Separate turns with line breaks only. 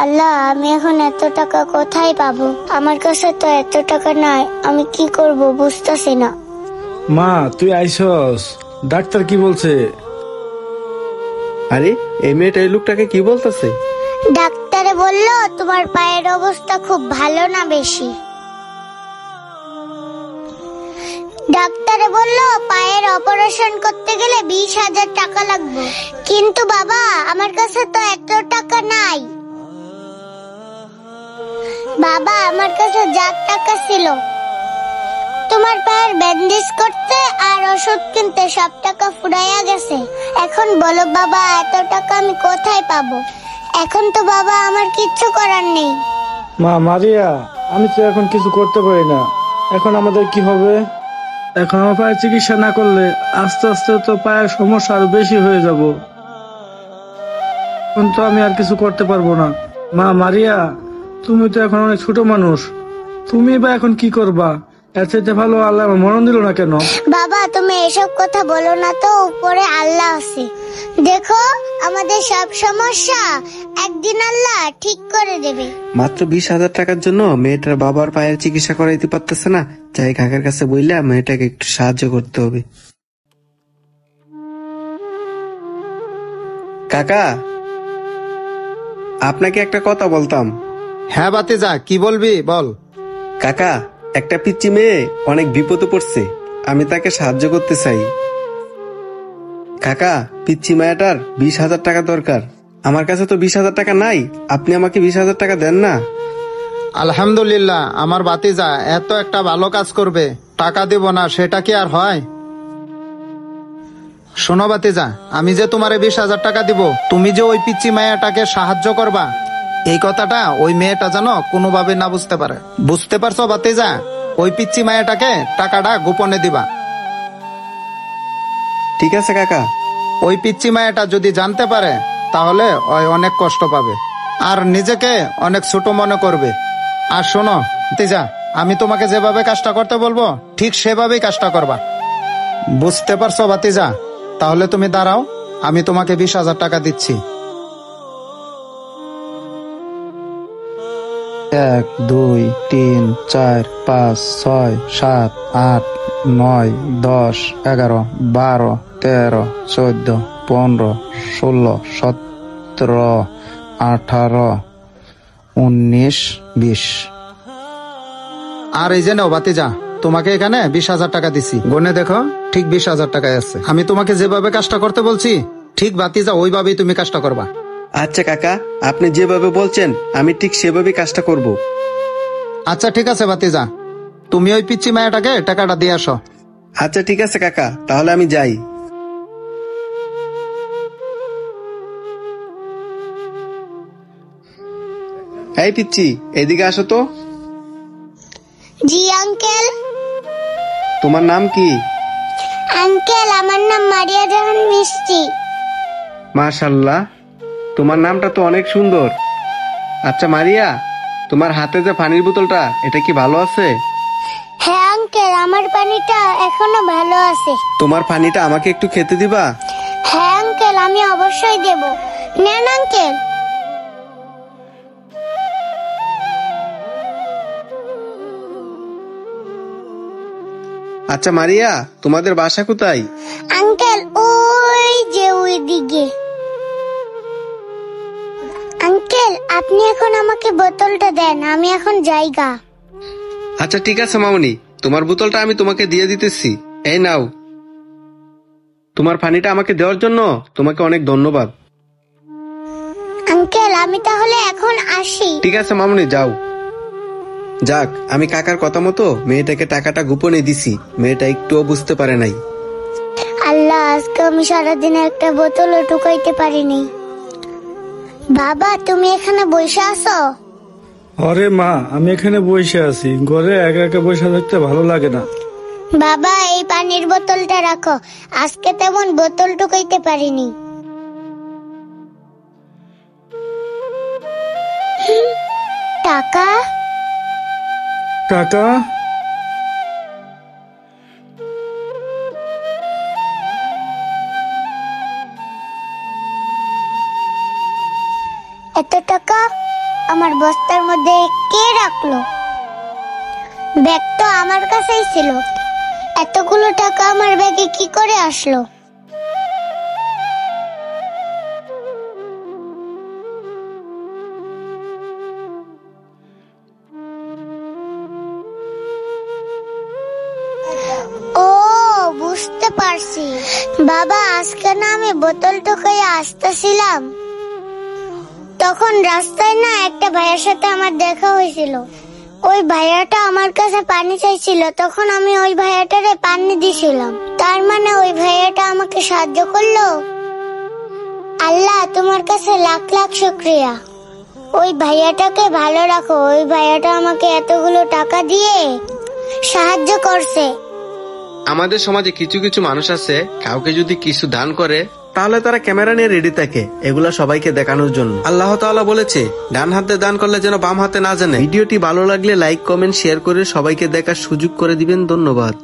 আল্লাহ, আমি এখন এত টাকা কোথায় পাবো? আমার কাছে তো এত টাকা নাই, আমি কি করব বুঝতেছি না।
মা, তুই আইসস? ডাক্তার কি বলছে?
আরে, এই মেয়েটা এই লোকটাকে কি বলতেছে?
ডাক্তারে বলল তোমার পায়ের অবস্থা খুব ভালো না বেশি। ডাক্তারে বলল পায়ের অপারেশন করতে গেলে 20,000 টাকা লাগবে। কিন্তু বাবা, আমার কাছে তো এত টাকা নাই। বাবা, আমার কাছে যা টাকা ছিল তোমার পায়ের ব্যান্ডেজ করতে আর ওষুধ কিনতে সব টাকা ফুরাইয়া গেছে। এখন বলো বাবা, এত টাকা আমি কোথায় পাবো? এখন তো বাবা আমার কিচ্ছু করার নেই।
মা মারিয়া, আমি তো এখন কিছু করতে পারি না। এখন আমাদের কি হবে? এখন আমার পায়ের চিকিৎসা না করলে আস্তে আস্তে তো পায়ের সমস্যা আরো বেশি হয়ে যাব। এখন তো আমি আর কিছু করতে পারবো না। মা মারিয়া, তুমি তো এখন অনেক ছোট মানুষ, তুমি বা এখন কি করবা? এর চাইতে ভালো আল্লাহ আমার মরণ দিল না কেন?
বাবা, তুমি এসব কথা বলো না তো, উপরে আল্লাহ আছে। দেখো, আমাদের সব সমস্যা একদিন আল্লাহ ঠিক করে দেবে।
মাত্র 20,000 টাকার জন্য মেয়েটার বাবার পায়ের চিকিৎসা করাইতে পারতেছে না। যাই কাকার কাছে বললে মেয়েটাকে একটু সাহায্য করতে হবে। কাকা, আপনাকে একটা কথা বলতাম।
হ্যাঁ ভাতিজা, কি বলবি বল।
কাকা, একটা পিচ্চি মেয়ে অনেক বিপদে পড়ছে, আমি তাকে সাহায্য করতে চাই। কাকা, পিচ্চি মেয়েটার 20,000 টাকা দরকার। আমার কাছে তো 20,000 টাকা নাই, আপনি আমাকে 20,000 টাকা দেন না?
আলহামদুলিল্লাহ, আমার ভাতিজা এত একটা ভালো কাজ করবে, টাকা দিব না সেটা কি আর হয়? শোনো ভাতিজা, আমি যে তোমারে 20,000 টাকা দিব, তুমি যে ওই পিচ্চি মেয়েটাকে সাহায্য করবা, এই কথাটা ওই মেয়েটা যেন কোনোভাবে না বুঝতে পারে। বুঝতে পারছো ভাতিজা? ওই পিচ্চি মেয়েটাকে টাকাটা গোপনে দিবা।
ঠিক আছে কাকা।
ওই পিচ্চি মেয়েটা যদি জানতে পারে তাহলে ওই অনেক কষ্ট পাবে আর নিজেকে অনেক ছোট মনে করবে। আর শোনো ভাতিজা, আমি তোমাকে যেভাবে কাজটা করতে বলবো ঠিক সেভাবেই কাজটা করবা। বুঝতে পারছো ভাতিজা? তাহলে তুমি দাঁড়াও, আমি তোমাকে 20,000 টাকা দিচ্ছি। 1 2 3 4 5 6 7 8 9 10 11 12 13 14 15 16 17 18 19 20। আর এই যে নাও ভাতিজা, তোমাকে এখানে 20,000 টাকা দিছি, গনে দেখো ঠিক 20,000 টাকায় আছে। আমি তোমাকে যেভাবে কাজটা করতে বলছি ঠিক ভাতিজা ওইভাবেই তুমি কাজটা করবা।
আচ্ছা কাকা, আপনি যেভাবে বলছেন আমি ঠিক সেভাবেই কাজটা করব।
আচ্ছা ঠিক আছে ভাতিজা, তুমি ওই পিচ্চি মায়াটাকে টাকাটা দিয়ে আসো।
আচ্ছা ঠিক আছে কাকা, তাহলে আমি যাই। এই পিচ্চি, এদিকে আসো তো।
জি আঙ্কেল।
তোমার নাম কি?
আঙ্কেল, আমার নাম মারিয়া জাহান মিষ্টি।
মাশাআল্লাহ, তোমার নামটা তো অনেক সুন্দর। আচ্ছা মারিয়া, তোমার হাতে যে পানির বোতলটা, এটা কি ভালো আছে?
হ্যাঁ আঙ্কেল, আমার পানিটা এখনো ভালো আছে।
তোমার পানিটা আমাকে একটু খেতে দিবা?
হ্যাঁ আঙ্কেল, আমি অবশ্যই দেব। নেন আঙ্কেল।
আচ্ছা মারিয়া, তোমাদের বাসা কোথায়?
আঙ্কেল, ওই যে ওইদিকে। আঙ্কেল, আপনি এখন আমাকে বোতলটা দেন, আমি এখন যাইগা।
আচ্ছা ঠিক আছে মামুনি, তোমার বোতলটা আমি তোমাকে দিয়ে দিতেছি। এই নাও। তোমার পানিটা আমাকে দেওয়ার জন্য তোমাকে অনেক ধন্যবাদ।
আঙ্কেল, আমি তাহলে এখন আসি।
ঠিক আছে মামুনি, যাও। যাক, আমি কাকার কথা মতো মেয়েটাকে টাকাটা গোপনে দিছি, মেয়েটা একটুও বুঝতে পারে নাই।
আল্লাহ, আজকে আমি সারাদিনে একটা বোতলও ঢুকাইতে পারিনি। বাবা, তুমি এখানে বসে আছো?
আরে মা, আমি এখানে বসে আছি, ঘরে একা একা বসে থাকতে ভালো লাগে না।
বাবা, এই পানির বোতলটা রাখো, আজকে তেমন বোতল ঢুকাইতে পারিনি। টাকা?
টাকা?
এত টাকা টাকা আমার বস্তার মধ্যে কে রাখলো? ব্যাগ তো আমার কাছেই ছিল, এতগুলো টাকা আমার ব্যাগে কি করে আসলো? ও, বুঝতে পারছি। বাবা, আজকে না আমি বোতল টোকাইয়া আসতেছিলাম, তখন রাস্তায় না একটা ভাইয়ের সাথে আমার দেখা হয়েছিল। ওই ভাইয়াটা আমার কাছে পানি চাইছিল, তখন আমি ওই ভাইয়াটারে পানি দিছিলাম। তার মানে ওই ভাইয়াটা আমাকে সাহায্য করলো। আল্লাহ, তোমার কাছে লাখ লাখ শুকরিয়া। ওই ভাইয়াটাকে ভালো রাখো, ওই ভাইয়াটা আমাকে এতগুলো টাকা দিয়ে সাহায্য করছে।
আমাদের সমাজে কিছু কিছু মানুষ আছে, কাউকে যদি কিছু দান করে তাহলে তারা ক্যামেরা নিয়ে রেডি থাকে এগুলা সবাইকে দেখানোর জন্য। আল্লাহ তাআলা বলেছে, ডান হাতে দান করলে যেন বাম হাতে না জানে। ভিডিওটি ভালো লাগলে লাইক, কমেন্ট, শেয়ার করে সবাইকে দেখার সুযোগ করে দিবেন। ধন্যবাদ।